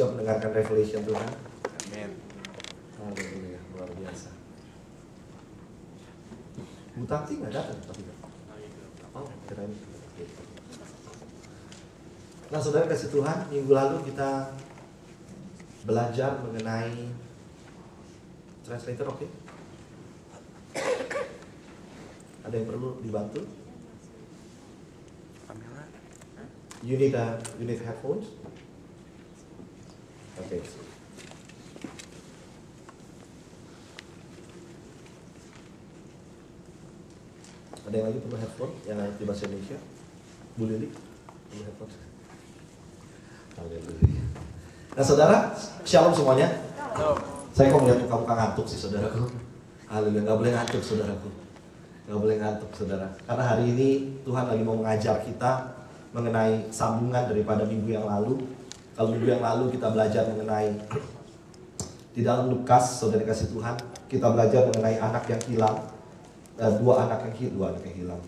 siap mendengarkan revelation Tuhan? Amin. Haleluya, luar biasa. Bu Tati nggak datang tapi oh, kirain. Nah, saudara kasih Tuhan, minggu lalu kita belajar mengenai translator, oke? Ada yang perlu dibantu? Pamela. You need headphones? Oke. Ada yang lagi perlu headphone? Yang lain di bahasa Indonesia? Bu Lili? Perlu headphone? Haleluya. Nah saudara, shalom semuanya. Saya kok melihat muka-muka ngantuk sih saudaraku. Haleluya, gak boleh ngantuk saudaraku. Gak boleh ngantuk saudara. Karena hari ini Tuhan lagi mau mengajar kita mengenai sambungan daripada minggu yang lalu. Kalau minggu yang lalu kita belajar mengenai di dalam Lukas, saudara kasih Tuhan, kita belajar mengenai anak yang hilang. Dua anak yang hilang.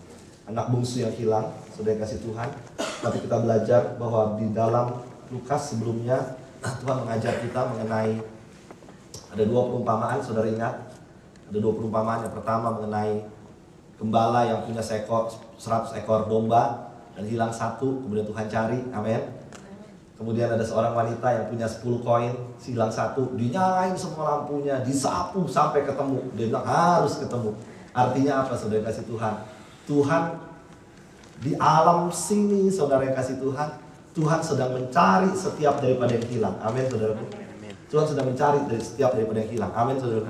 Anak bungsu yang hilang, saudara kasih Tuhan. Tapi kita belajar bahwa di dalam Lukas sebelumnya Tuhan mengajar kita mengenai ada dua perumpamaan, saudara ingat? Ada dua perumpamaan. Yang pertama mengenai gembala yang punya 100 ekor domba dan hilang satu, kemudian Tuhan cari, amin. Kemudian ada seorang wanita yang punya 10 koin, hilang satu, dinyalain semua lampunya, disapu sampai ketemu. Dia bilang harus ketemu. Artinya apa saudara kasih Tuhan? Tuhan di alam sini saudara yang kasih Tuhan, Tuhan sedang mencari setiap daripada yang hilang. Amin saudaraku. Tuhan sedang mencari dari setiap daripada yang hilang. Amin saudaraku.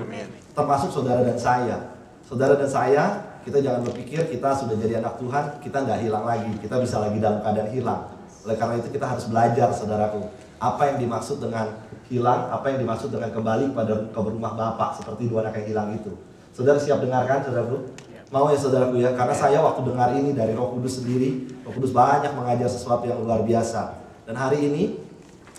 Termasuk saudara dan saya. Saudara dan saya, kita jangan berpikir kita sudah jadi anak Tuhan, kita nggak hilang lagi. Kita bisa lagi dalam keadaan hilang. Oleh karena itu kita harus belajar saudaraku. Apa yang dimaksud dengan hilang, apa yang dimaksud dengan kembali ke rumah Bapak seperti dua anak yang hilang itu. Saudara siap dengarkan saudaraku? Mau ya saudaraku ya? Karena saya waktu dengar ini dari Roh Kudus sendiri, Roh Kudus banyak mengajar sesuatu yang luar biasa. Dan hari ini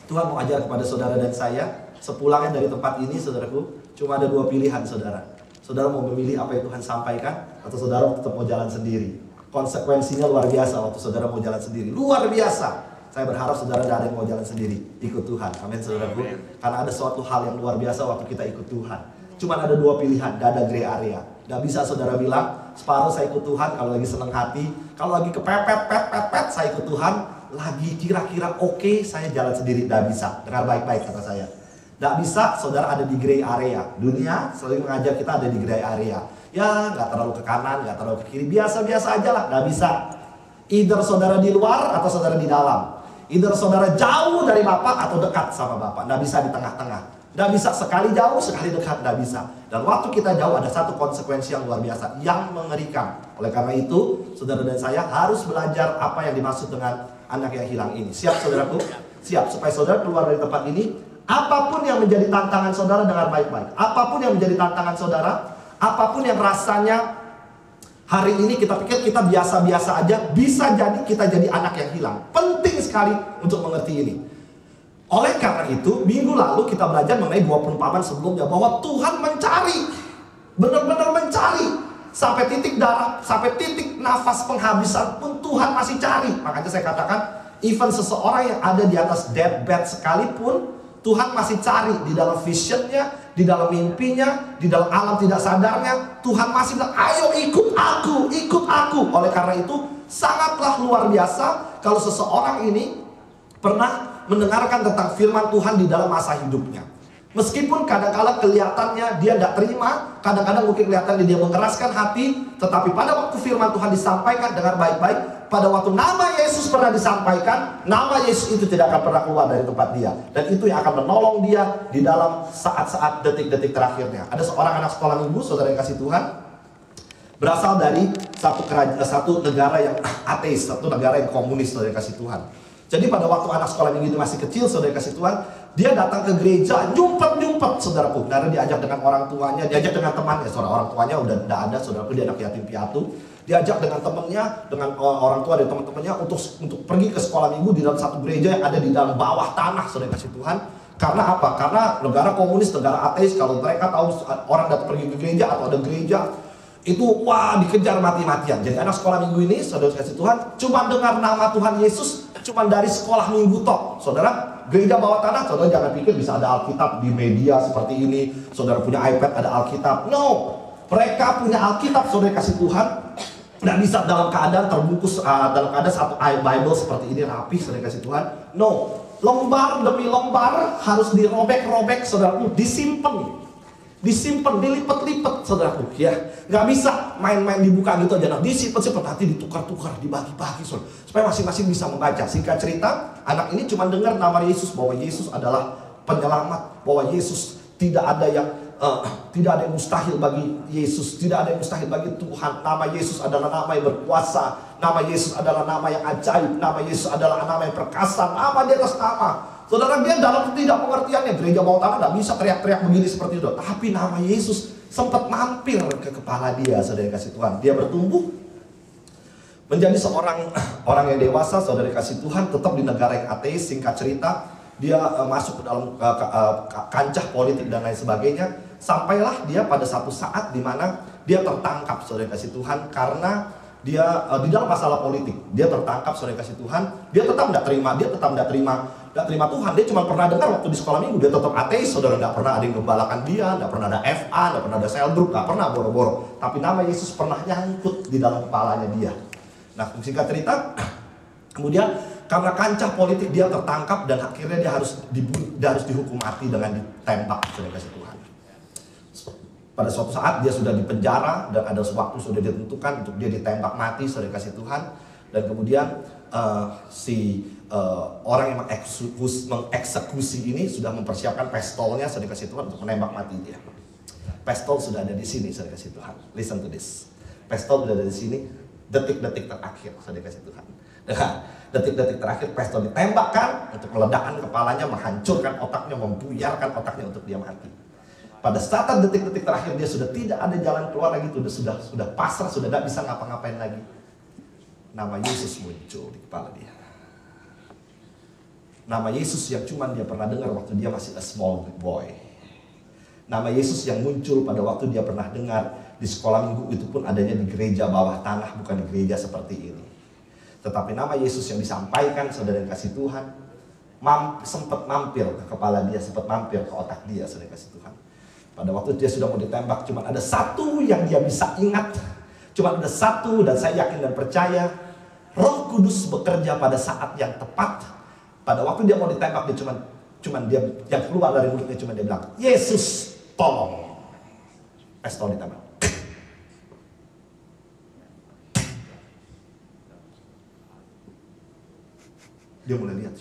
Tuhan mau ajar kepada saudara dan saya, sepulangnya dari tempat ini saudaraku, cuma ada dua pilihan saudara. Saudara mau memilih apa yang Tuhan sampaikan, atau saudara tetap mau jalan sendiri. Konsekuensinya luar biasa waktu saudara mau jalan sendiri. Luar biasa. Saya berharap saudara tidak ada yang mau jalan sendiri. Ikut Tuhan. Amin saudaraku. Karena ada suatu hal yang luar biasa waktu kita ikut Tuhan. Cuma ada dua pilihan, tidak ada gray area. Tidak bisa saudara bilang, separuh saya ikut Tuhan kalau lagi senang hati. Kalau lagi kepepet, saya ikut Tuhan. Lagi kira-kira oke, saya jalan sendiri. Tidak bisa. Dengar baik-baik kata saya. Tidak bisa, saudara ada di gray area. Dunia selalu mengajar kita ada di gray area. Ya, nggak terlalu ke kanan, nggak terlalu ke kiri. Biasa-biasa aja lah, nggak bisa. Either saudara di luar atau saudara di dalam. Either saudara jauh dari Bapak atau dekat sama Bapak. Nggak bisa di tengah-tengah. Nggak bisa sekali jauh, sekali dekat. Nggak bisa. Dan waktu kita jauh ada satu konsekuensi yang luar biasa, yang mengerikan. Oleh karena itu, saudara dan saya harus belajar apa yang dimaksud dengan anak yang hilang ini. Siap saudaraku? Siap, supaya saudara keluar dari tempat ini. Apapun yang menjadi tantangan saudara, dengar baik-baik. Apapun yang menjadi tantangan saudara, apapun yang rasanya hari ini kita pikir kita biasa-biasa aja, bisa jadi kita jadi anak yang hilang. Penting sekali untuk mengerti ini. Oleh karena itu, minggu lalu kita belajar mengenai dua perumpamaan sebelumnya, bahwa Tuhan mencari, benar-benar mencari. Sampai titik darah, sampai titik nafas penghabisan pun Tuhan masih cari. Makanya saya katakan, even seseorang yang ada di atas deathbed sekalipun, Tuhan masih cari di dalam visionnya, di dalam mimpinya, di dalam alam tidak sadarnya. Tuhan masih bilang, ayo ikut aku, ikut aku. Oleh karena itu, sangatlah luar biasa kalau seseorang ini pernah mendengarkan tentang firman Tuhan di dalam masa hidupnya. Meskipun kadang-kadang kelihatannya dia tidak terima, kadang-kadang mungkin kelihatannya dia mengeraskan hati, tetapi pada waktu firman Tuhan disampaikan dengan baik-baik, pada waktu nama Yesus pernah disampaikan, nama Yesus itu tidak akan pernah keluar dari tempat dia. Dan itu yang akan menolong dia di dalam saat-saat detik-detik terakhirnya. Ada seorang anak sekolah minggu, saudara yang kasih Tuhan, berasal dari satu negara yang ateis, satu negara yang komunis, saudara yang kasih Tuhan. Jadi pada waktu anak sekolah minggu itu masih kecil, saudara kasih Tuhan, dia datang ke gereja, nyumpet-nyumpet, saudaraku. Karena diajak dengan orang tuanya, diajak dengan temannya. Saudara, orang tuanya udah tidak ada, saudaraku, dia anak yatim piatu. Diajak dengan temannya, dengan orang tua dan teman-temannya untuk pergi ke sekolah minggu di dalam satu gereja yang ada di dalam bawah tanah, saudara kasih Tuhan. Karena apa? Karena negara komunis, negara ateis, kalau mereka tahu orang datang pergi ke gereja atau ada gereja, itu wah dikejar mati-matian. Jadi anak sekolah minggu ini, saudara kasih Tuhan, cuma dengar nama Tuhan Yesus, cuma dari sekolah minggu tok. Saudara, Gereja bawah tanah, saudara jangan pikir bisa ada Alkitab di media seperti ini. Saudara punya iPad ada Alkitab. No, mereka punya Alkitab, saudara kasih Tuhan. Nggak bisa dalam keadaan terbungkus, dalam keadaan satu Bible seperti ini rapi, saudara kasih Tuhan. No, lembar demi lembar harus dirobek-robek, saudaraku, disimpan, dilipat-lipat, saudaraku, ya. Nggak bisa main-main dibuka gitu aja. Nah, disimpan-simpan, nanti ditukar-tukar, dibagi-bagi, saudara, supaya masing-masing bisa membaca. Singkat cerita, anak ini cuma dengar nama Yesus, bahwa Yesus adalah penyelamat, bahwa Yesus tidak ada yang mustahil bagi Yesus, tidak ada yang mustahil bagi Tuhan. Nama Yesus adalah nama yang berkuasa, nama Yesus adalah nama yang ajaib, nama Yesus adalah nama yang perkasa, nama di atas nama. Saudara, dia dalam tidak pengertiannya, gereja bawah tanah tidak bisa teriak-teriak begini seperti itu. Tapi nama Yesus sempat mampir ke kepala dia, saudara kasih Tuhan. Dia bertumbuh menjadi seorang orang yang dewasa, saudara kasih Tuhan, tetap di negara yang ateis. Singkat cerita, dia masuk ke dalam kancah politik dan lain sebagainya. Sampailah dia pada satu saat di mana dia tertangkap, saudara kasih Tuhan, karena dia di dalam masalah politik. Dia tertangkap, saudara kasih Tuhan. Dia tetap tidak terima Tuhan. Dia cuma pernah dengar waktu di sekolah minggu, dia tetap ateis, saudara. Tidak pernah ada yang membalakan dia, tidak pernah ada FA, tidak pernah ada sel group, tidak pernah boro-boro. Tapi nama Yesus pernah nyangkut di dalam kepalanya dia. Nah, singkat cerita, kemudian karena kancah politik dia tertangkap dan akhirnya dia harus dihukum mati dengan ditembak, saudara kasih Tuhan. Pada suatu saat dia sudah dipenjara dan ada waktu sudah ditentukan untuk dia ditembak mati, saudara kasih Tuhan. Dan kemudian orang yang mengeksekusi ini sudah mempersiapkan pistolnya, saudara kasih Tuhan, untuk menembak mati dia. Pistol sudah ada di sini, saudara kasih Tuhan. Listen to this. Pistol sudah ada di sini. Detik-detik terakhir, saudara kasih Tuhan. Detik-detik terakhir pistol ditembakkan untuk meledakkan kepalanya, menghancurkan otaknya, membuyarkan otaknya untuk dia mati. Pada saat detik-detik terakhir dia sudah tidak ada jalan keluar lagi, sudah pasrah, sudah tidak bisa ngapa-ngapain lagi. Nama Yesus muncul di kepala dia. Nama Yesus yang cuma dia pernah dengar waktu dia masih a small boy. Nama Yesus yang muncul pada waktu dia pernah dengar di sekolah minggu, itu pun adanya di gereja bawah tanah, bukan di gereja seperti ini. Tetapi nama Yesus yang disampaikan, saudara yang kasih Tuhan, sempat mampir ke kepala dia, sempat mampir ke otak dia, saudara kasih Tuhan. Pada waktu dia sudah mau ditembak, cuma ada satu yang dia bisa ingat. Cuma ada satu, dan saya yakin dan percaya Roh Kudus bekerja pada saat yang tepat. Pada waktu dia mau ditembak, dia cuma dia yang keluar dari mulutnya cuma dia bilang, Yesus tolong. Pistol ditembak. Dia mulai lihat.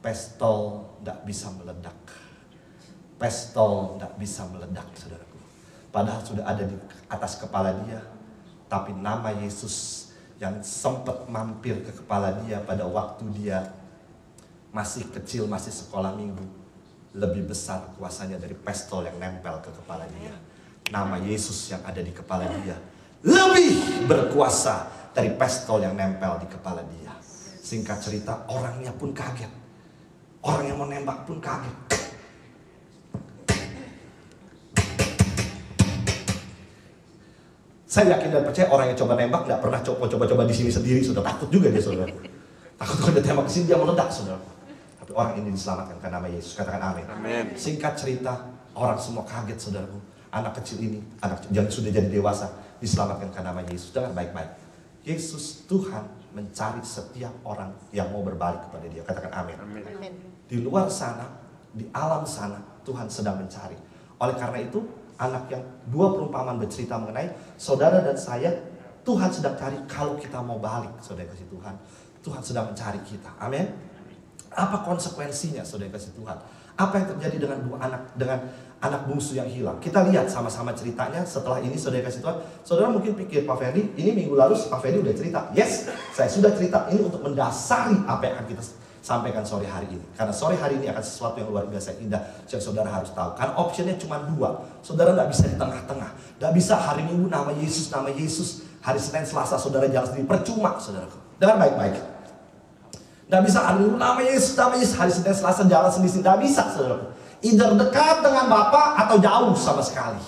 Pistol tidak bisa meledak. Pistol tidak bisa meledak, saudaraku. Padahal sudah ada di atas kepala dia. Tapi nama Yesus yang sempat mampir ke kepala dia pada waktu dia masih kecil, masih sekolah minggu, lebih besar kuasanya dari pistol yang nempel ke kepala dia. Nama Yesus yang ada di kepala dia lebih berkuasa dari pistol yang nempel di kepala dia. Singkat cerita, orangnya pun kaget. Orang yang mau nembak pun kaget. Saya yakin dan percaya orang yang coba nembak nggak pernah coba-coba di sini sendiri, sudah takut juga dia, saudara. Takut kalau dia tembak ke sini dia meledak, saudara. Tapi orang ini diselamatkan karena nama Yesus. Katakan amin. Singkat cerita, orang semua kaget, saudaraku. Anak kecil ini, anak yang sudah jadi dewasa, diselamatkan karena nama Yesus. Dengar baik-baik. Yesus Tuhan mencari setiap orang yang mau berbalik kepada dia. Katakan amin. Di luar sana, di alam sana, Tuhan sedang mencari. Oleh karena itu, anak yang dua perumpamaan bercerita mengenai saudara dan saya, Tuhan sedang cari kalau kita mau balik, saudara kasih Tuhan. Tuhan sedang mencari kita. Amin. Apa konsekuensinya, saudara kasih Tuhan? Apa yang terjadi dengan anak bungsu yang hilang? Kita lihat sama-sama ceritanya setelah ini, saudara kasih Tuhan. Saudara mungkin pikir, Pak Ferdi, ini minggu lalu Pak Ferdi udah cerita. Yes, saya sudah cerita ini untuk mendasari apa yang akan kita sampaikan sore hari ini. Karena sore hari ini akan sesuatu yang luar biasa indah yang saudara harus tahu. Karena optionnya cuma dua. Saudara nggak bisa di tengah-tengah. Nggak bisa hari Minggu nama Yesus. Hari Senin, Selasa saudara jalan sendiri. Percuma, saudaraku. Dengar baik-baik. Nggak bisa hari Minggu nama Yesus. Hari Senin, Selasa jalan sendiri. Nggak bisa, saudaraku. Either dekat dengan Bapa atau jauh sama sekali.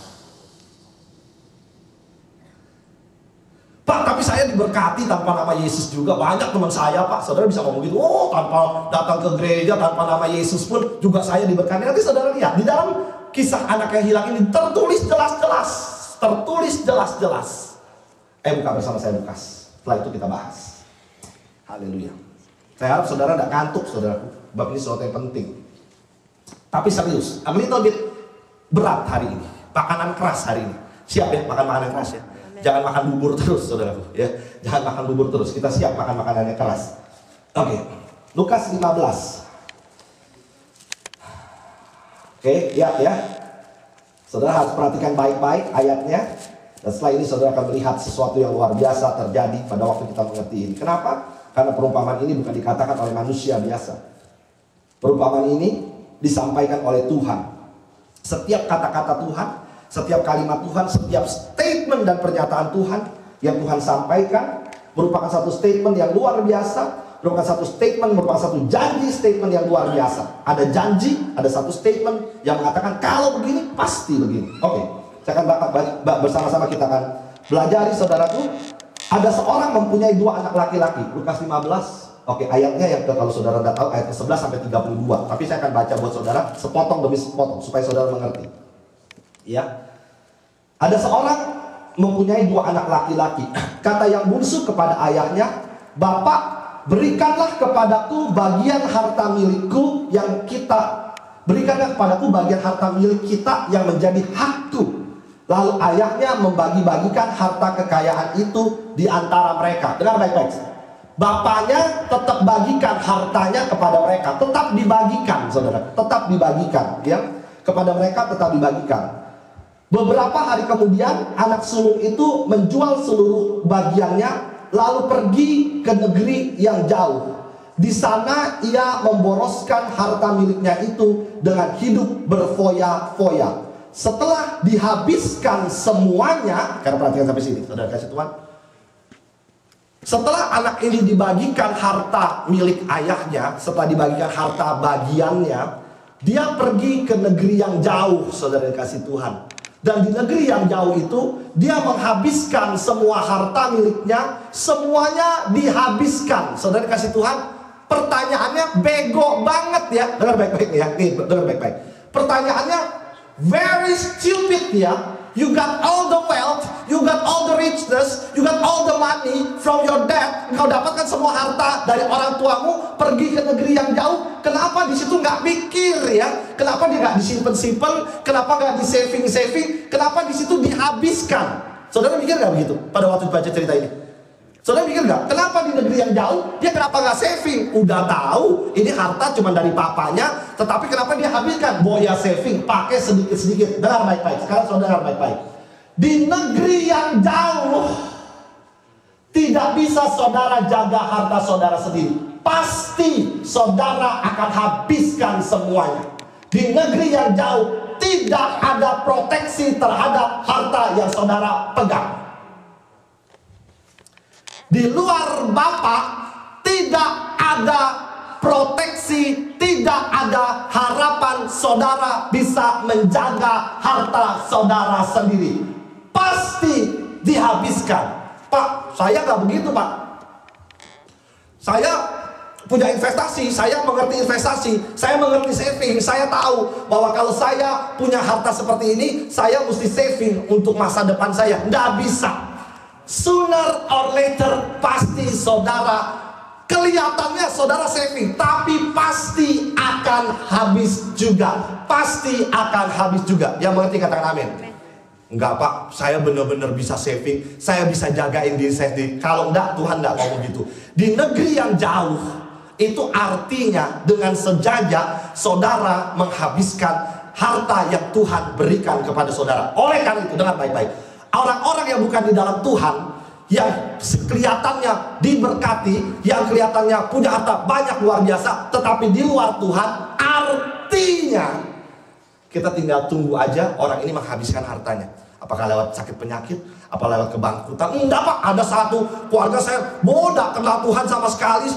Pak, Tapi saya diberkati tanpa nama Yesus juga. Banyak teman saya, Pak, saudara bisa ngomong gitu. Oh, tanpa datang ke gereja, tanpa nama Yesus pun juga saya diberkati. Nanti saudara lihat, di dalam kisah anak yang hilang ini tertulis jelas-jelas. Tertulis jelas-jelas. Buka bersama saya Lukas. Setelah itu kita bahas. Haleluya. Saya harap saudara tidak kantuk, saudaraku. Bab ini sesuatu yang penting. Tapi serius, a little bit berat hari ini. Makanan keras hari ini. Siap ya makan makanan keras ya. Jangan makan bubur terus, saudaraku ya. Jangan makan bubur terus. Kita siap makan makanan yang keras. Oke. Lukas 15. Oke, ya. Saudara harus perhatikan baik-baik ayatnya. Dan setelah ini saudara akan melihat sesuatu yang luar biasa terjadi pada waktu kita mengerti ini. Kenapa? Karena perumpamaan ini bukan dikatakan oleh manusia biasa. Perumpamaan ini disampaikan oleh Tuhan. Setiap kata-kata Tuhan, setiap kalimat Tuhan, setiap statement dan pernyataan Tuhan yang Tuhan sampaikan merupakan satu statement yang luar biasa, merupakan satu statement, merupakan satu janji statement yang luar biasa. Ada janji, ada satu statement yang mengatakan kalau begini, pasti begini. Oke, saya akan bersama-sama kita akan belajari, saudaraku. Ada seorang mempunyai 2 anak laki-laki. Lukas 15. Oke, ayatnya yang kalau saudara tidak tahu, ayat 11 sampai 32. Tapi saya akan baca buat saudara sepotong demi sepotong supaya saudara mengerti. Ya, ada seorang mempunyai 2 anak laki-laki. Kata yang bungsu kepada ayahnya, "Bapak, berikanlah kepadaku bagian harta milikku yang kita berikanlah kepadaku bagian harta milik kita yang menjadi hakku." Lalu ayahnya membagi-bagikan harta kekayaan itu di antara mereka. Dengar baik-baik. Bapaknya tetap bagikan hartanya kepada mereka, tetap dibagikan, saudara, tetap dibagikan, ya, kepada mereka tetap dibagikan. Beberapa hari kemudian anak sulung itu menjual seluruh bagiannya, lalu pergi ke negeri yang jauh. Di sana ia memboroskan harta miliknya itu dengan hidup berfoya-foya. Setelah dihabiskan semuanya, karena perhatikan sampai sini, saudara kasih Tuhan. Setelah anak ini dibagikan harta milik ayahnya, setelah dibagikan harta bagiannya, dia pergi ke negeri yang jauh, saudara kasih Tuhan. Dan di negeri yang jauh itu, dia menghabiskan semua harta miliknya, semuanya dihabiskan. Saudara kasih Tuhan, pertanyaannya bego banget ya. Dengar baik-baik ya, nih, dengar baik-baik. Pertanyaannya very stupid ya. You got all the wealth, you got all the richness, you got all the money from your dad. Kau dapatkan semua harta dari orang tuamu, pergi ke negeri yang jauh. Kenapa di situ nggak pikir ya? Kenapa dia nggak disimpan-simpan? Kenapa nggak di-saving? Kenapa di situ dihabiskan? Saudara mikir nggak begitu pada waktu baca cerita ini? Saudara mikir nggak? Kenapa di negeri yang jauh dia kenapa nggak saving? Udah tahu ini harta cuma dari papanya, tetapi kenapa dia habiskan? Boya saving, pakai sedikit-sedikit. Dengar baik-baik. Sekarang saudara baik-baik. Di negeri yang jauh tidak bisa saudara jaga harta saudara sendiri. Pasti saudara akan habiskan semuanya. Di negeri yang jauh tidak ada proteksi terhadap harta yang saudara pegang. Di luar Bapak tidak ada proteksi, tidak ada harapan saudara bisa menjaga harta saudara sendiri. Pasti dihabiskan. Pak, saya nggak begitu, Pak. Saya punya investasi, saya mengerti investasi, saya mengerti saving, saya tahu bahwa kalau saya punya harta seperti ini, saya mesti saving untuk masa depan saya. Nggak bisa. Sooner or later pasti saudara, kelihatannya saudara saving, tapi pasti akan habis juga. Pasti akan habis juga. Yang mengerti katakan amin. Enggak Pak, saya benar-benar bisa saving, saya bisa jagain diri saya sendiri. Kalau enggak, Tuhan enggak ngomong gitu. Di negeri yang jauh, itu artinya dengan sejajar saudara menghabiskan harta yang Tuhan berikan kepada saudara. Oleh karena itu, dengar baik-baik. Orang-orang yang bukan di dalam Tuhan, yang kelihatannya diberkati, yang kelihatannya punya harta banyak luar biasa, tetapi di luar Tuhan, artinya kita tinggal tunggu aja orang ini menghabiskan hartanya. Apakah lewat sakit penyakit, apa lewat kebangkrutan? Enggak Pak, ada satu keluarga saya bodoh kenal Tuhan sama sekali.